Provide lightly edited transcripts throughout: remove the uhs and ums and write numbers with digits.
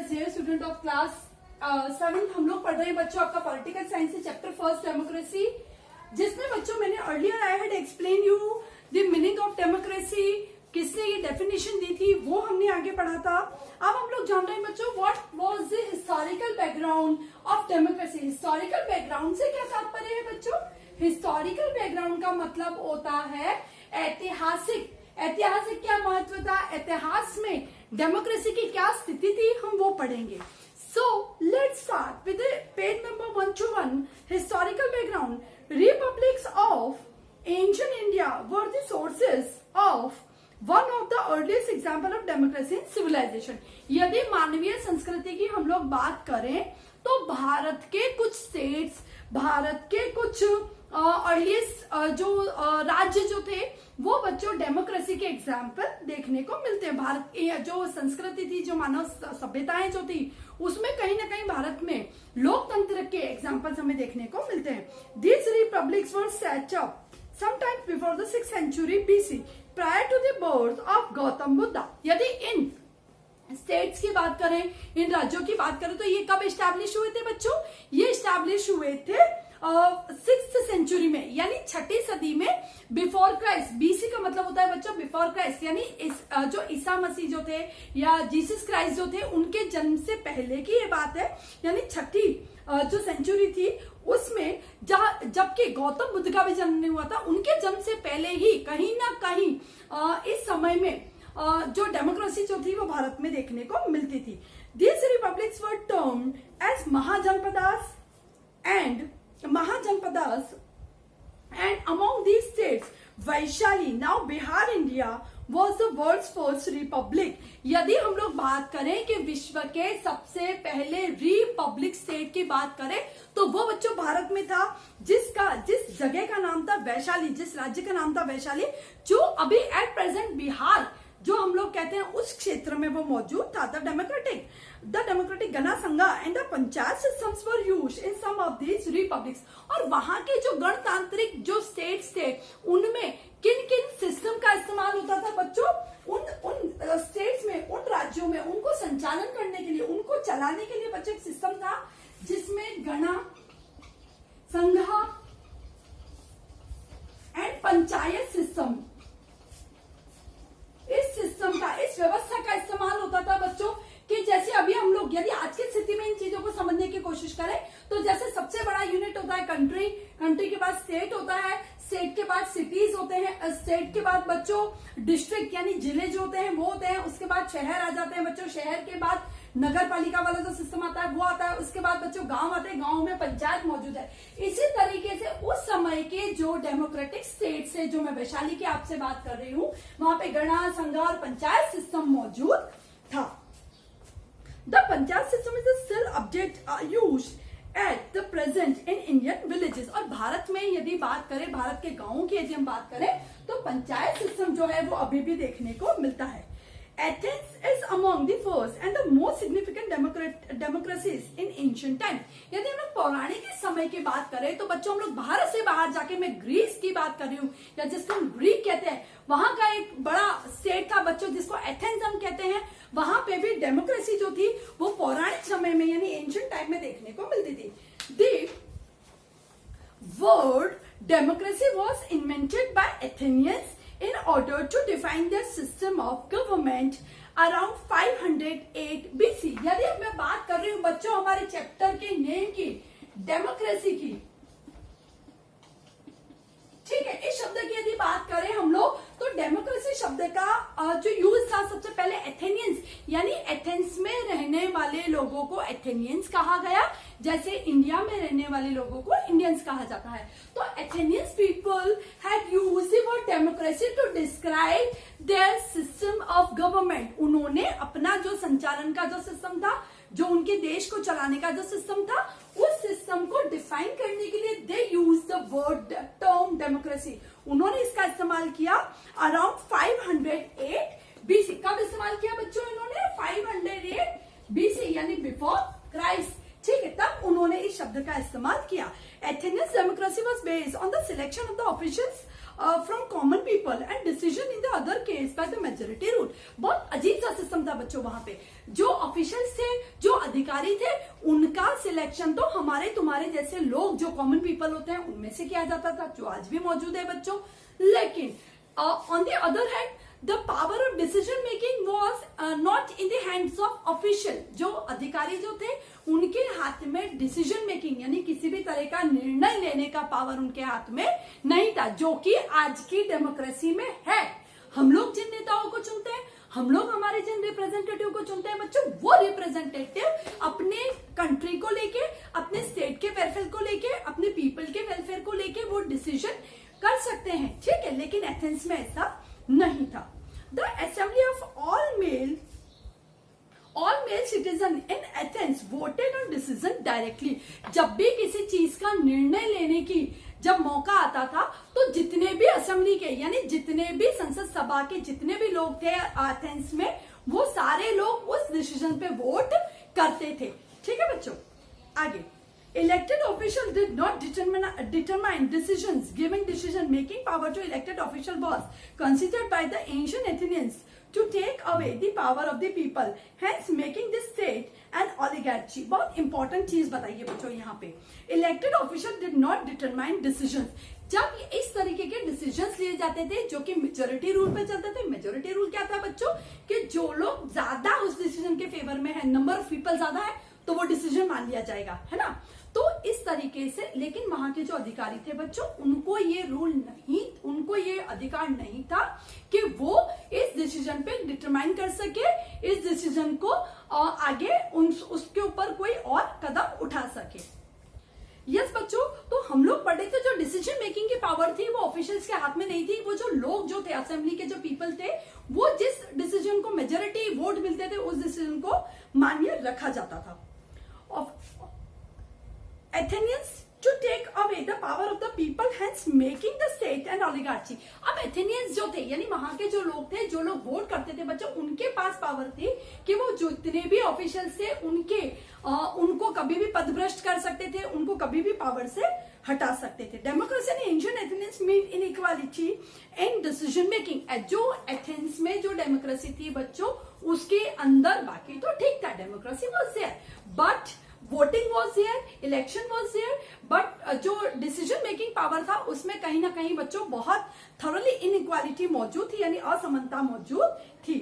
Dear student of class 7th हम लोग पढ़ रहे हैं बच्चों आपका पॉलिटिकल साइंस से चैप्टर फर्स्ट डेमोक्रेसी, जिसमें बच्चों मैंने earlier I had explain you the meaning of democracy, किसने ये डेफिनेशन दी थी वो हमने आगे पढ़ा था। अब हम लोग जान रहे हैं बच्चों what was the historical background of democracy. Historical background से क्या तात्पर्य है बच्चों? हिस्टोरिकल बैकग्राउंड का मतलब होता है ऐतिहासिक। ऐतिहासिक क्या महत्व था, इतिहास में डेमोक्रेसी की क्या स्थिति थी, हम वो पढ़ेंगे। So let's start with the page number 121. Historical background. Republics of ancient India were the sources of one of the earliest example of democracy in civilization. यदि मानवीय संस्कृति की हम लोग बात करें तो भारत के कुछ स्टेट्स, भारत के कुछ अर्लीस्ट जो राज्य जो थे वो बच्चों डेमोक्रेसी के एग्जाम्पल देखने को मिलते हैं। भारत जो संस्कृति थी, जो मानव सभ्यताएं जो थी, उसमें कहीं ना कहीं भारत में लोकतंत्र के एग्जाम्पल्स हमें देखने को मिलते हैं। These republics were set up sometimes before the 6th century BC, prior to the birth of Gautam Buddha. यदि इन स्टेट्स की बात करें, इन राज्यों की बात करें तो ये कब एस्टैब्लिश हुए थे बच्चों? ये एस्टैब्लिश हुए थे 6th सेंचुरी में, यानी 6ठी सदी में, बिफोर क्राइस्ट। बीसी का मतलब होता है बच्चों बिफोर क्राइस्ट, यानी जो ईसा मसीह जो थे या जीसस क्राइस्ट जो थे उनके जन्म से पहले की ये बात है। यानी 6ठी जो सेंचुरी थी उसमें जबकि गौतम बुद्ध का भी जन्म नहीं हुआ था, उनके जन्म से पहले ही कहीं ना कहीं इस समय में जो डेमोक्रेसी जो थी वो भारत में देखने को मिलती थी। These republics were termed as mahajanapadas and among these states Vaishali, now Bihar India, was the world's first republic. यदि हम लोग बात करें कि विश्व के सबसे पहले रिपब्लिक स्टेट की बात करें तो वो बच्चों भारत में था, जिस जगह का नाम था वैशाली, जिस राज्य का नाम था वैशाली, जो अभी एट प्रेजेंट बिहार जो हम लोग कहते हैं उस क्षेत्र में वो मौजूद था। The democratic gana sangha and the panchayat systems were used in some of these republics. और वहां के जो गणतांत्रिक जो स्टेट्स थे उनमें किन किन सिस्टम का इस्तेमाल होता था बच्चों? उन स्टेट्स में, उन राज्यों में उनको संचालन करने के लिए, उनको चलाने के लिए बच्चों एक सिस्टम था जिसमें गणा संघ एंड पंचायत सिस्टम, इस सिस्टम का, इस व्यवस्था का इस्तेमाल होता था बच्चों। कि जैसे अभी हम लोग यदि आज की स्थिति में इन चीजों को समझने की कोशिश करें तो जैसे सबसे बड़ा यूनिट होता है कंट्री के बाद स्टेट होता है, स्टेट के बाद सिटीज होते हैं, स्टेट के बाद बच्चों डिस्ट्रिक्ट यानी जिले जो होते हैं वो होते हैं, उसके बाद शहर आ जाते हैं बच्चों, शहर के बाद नगर पालिका वाला जो सिस्टम आता है वो आता है, उसके बाद बच्चों गांव आते हैं, गांव में पंचायत मौजूद है। इसी तरीके से उस समय के जो डेमोक्रेटिक स्टेट से, जो मैं वैशाली की आपसे बात कर रही हूँ, वहां पे गणा संघ और पंचायत सिस्टम मौजूद था। The panchayat system is still object used at the present in Indian villages. और भारत में यदि बात करें, भारत के गांवों की यदि हम बात करें तो पंचायत सिस्टम जो है वो अभी भी देखने को मिलता है। Athens is among the first and the most significant democracies in ancient time. यदि हम लोग पौराणिक समय की बात करें तो बच्चों हम लोग भारत से बाहर जाके, मैं ग्रीस की बात कर रही हूँ या जिसको हम ग्रीक कहते हैं, वहां का एक बड़ा स्टेट था बच्चों जिसको एथेंस हम कहते हैं। वहां पे भी डेमोक्रेसी जो थी वो पौराणिक समय में यानी एंशिएंट टाइम में देखने को मिलती थी। The word democracy was invented by Athenians in order to define their system of government around 508 BC. यदि अब मैं बात कर रही हूँ बच्चों हमारे चैप्टर के नेम की, डेमोक्रेसी की, ठीक है, इस शब्द की यदि बात करें हम लोग तो डेमोक्रेसी शब्द का जो यूज था सबसे पहले एथेनियंस, यानी एथेंस में रहने वाले लोगों को एथेनियंस कहा गया, जैसे इंडिया में रहने वाले लोगों को इंडियंस कहा जाता है। तो Athenians people had used the word democracy to describe their system of government. उन्होंने अपना जो संचालन का जो सिस्टम था, जो उनके देश को चलाने का जो सिस्टम था, उस सिस्टम को डिफाइन करने के लिए they use the word term democracy. उन्होंने इसका इस्तेमाल किया अराउंड 508 BC। कब इस्तेमाल किया बच्चों इन्होंने? 508 BC यानी बिफोर क्राइस्ट, ठीक है, तब उन्होंने इस शब्द का इस्तेमाल किया। Athenian democracy was based on the selection of the officials from common people and decision in the other case by the majority rule. बहुत अजीब सा सिस्टम था बच्चों, वहां पे जो ऑफिशियल्स थे अधिकारी थे उनका सिलेक्शन तो हमारे तुम्हारे जैसे लोग जो कॉमन पीपल होते हैं उनमें से किया जाता था, जो आज भी मौजूद है बच्चों। लेकिन on the other hand the power of decision making was not in the hands of official. जो अधिकारी जो थे उनके हाथ में डिसीजन मेकिंग यानी किसी भी तरह का निर्णय लेने का पावर उनके हाथ में नहीं था, जो कि आज की डेमोक्रेसी में है। हम लोग जिन नेताओं को चुनते हैं, हम लोग हमारे जिन रिप्रेजेंटेटिव को चुनते हैं बच्चों, वो रिप्रेजेंटेटिव अपने कंट्री को लेके, अपने स्टेट के वेलफेयर को लेके, अपने पीपल के वेलफेयर को लेके वो डिसीजन कर सकते हैं, ठीक है। लेकिन एथेंस में ऐसा नहीं था। The assembly of all mail citizen in Athens voted on decision directly. जब भी किसी चीज का निर्णय लेने की जब मौका आता था तो जितने भी असेंबली के यानी जितने भी संसद सभा के जितने भी लोग थे एथेंस में, वो सारे लोग उस डिसीजन पे वोट करते थे, ठीक है बच्चों। आगे, elected officials did not determine decisions. Giving decision making power to elected official was considered by the ancient Athenians to take away the power of the people, hence making the state an oligarchy. बहुत important चीज बताइए बच्चों यहाँ पे, elected officials did not determine decisions. जब इस तरीके के डिसीजंस लिए जाते थे जो कि मेजोरिटी रूल पे चलते थे। मेजोरिटी रूल क्या था बच्चों, कि जो लोग ज्यादा उस डिसीजन के फेवर में है, नंबर ऑफ पीपल ज्यादा है तो वो डिसीजन मान लिया जाएगा, है ना। तो इस तरीके से, लेकिन वहां के जो अधिकारी थे बच्चों, उनको ये रूल नहीं, उनको ये अधिकार नहीं था कि वो इस डिसीजन पे डिटरमाइन कर सके, इस डिसीजन को आगे उसके ऊपर कोई और कदम उठा सके। यस बच्चों, तो हम लोग पढ़े थे जो डिसीजन मेकिंग की पावर थी वो ऑफिशियल्स के हाथ में नहीं थी। वो जो लोग जो थे, असेंबली के जो पीपल थे, वो जिस डिसीजन को मेजोरिटी वोट मिलते थे उस डिसीजन को मान्य रखा जाता था। Athenians to take away the power of the people, hence making the state an oligarchy. अब एथेनियंस जो थे यानी वहां के जो लोग थे, जो लोग वोट करते थे बच्चों, उनके पास पावर थी कि वो जितने भी ऑफिशियल थे उनको कभी भी पदभ्रष्ट कर सकते थे, उनको कभी भी पावर से हटा सकते थे। Democracy in ancient Athens mean inequality in decision making. जो एथेंस में जो डेमोक्रेसी थी बच्चों, उसके अंदर बाकी तो ठीक था, democracy was there, but voting was there, election was there, but जो डिसीजन मेकिंग पावर था उसमें कहीं ना कहीं बच्चों बहुत थोरली इनइक्वालिटी मौजूद थी, यानी असमानता मौजूद थी।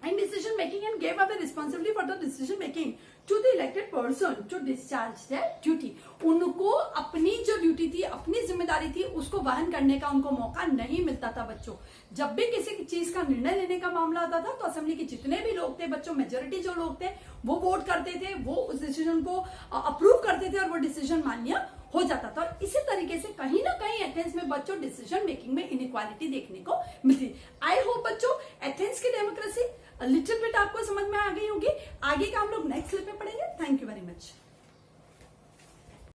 And decision making and gave away responsibility for the decision making to the elected person to discharge their duty. उनको अपनी जो ड्यूटी थी, अपनी जिम्मेदारी थी, उसको वहन करने का उनको मौका नहीं मिलता था बच्चों। जब भी किसी चीज का निर्णय लेने का मामला आता था तो असेंबली के जितने भी लोग थे बच्चों, मेजोरिटी जो लोग थे वो वोट करते थे, वो उस डिसीजन को अप्रूव करते थे और वो डिसीजन मान्य हो जाता था। और इसी तरीके से कहीं ना कहीं एथेंस में बच्चों डिसीजन मेकिंग में इनइक्वालिटी देखने को मिलती। आई होप बच्चों एथेंस की डेमोक्रेसी लिटिल बिट आपको समझ में आ गई होगी। आगे का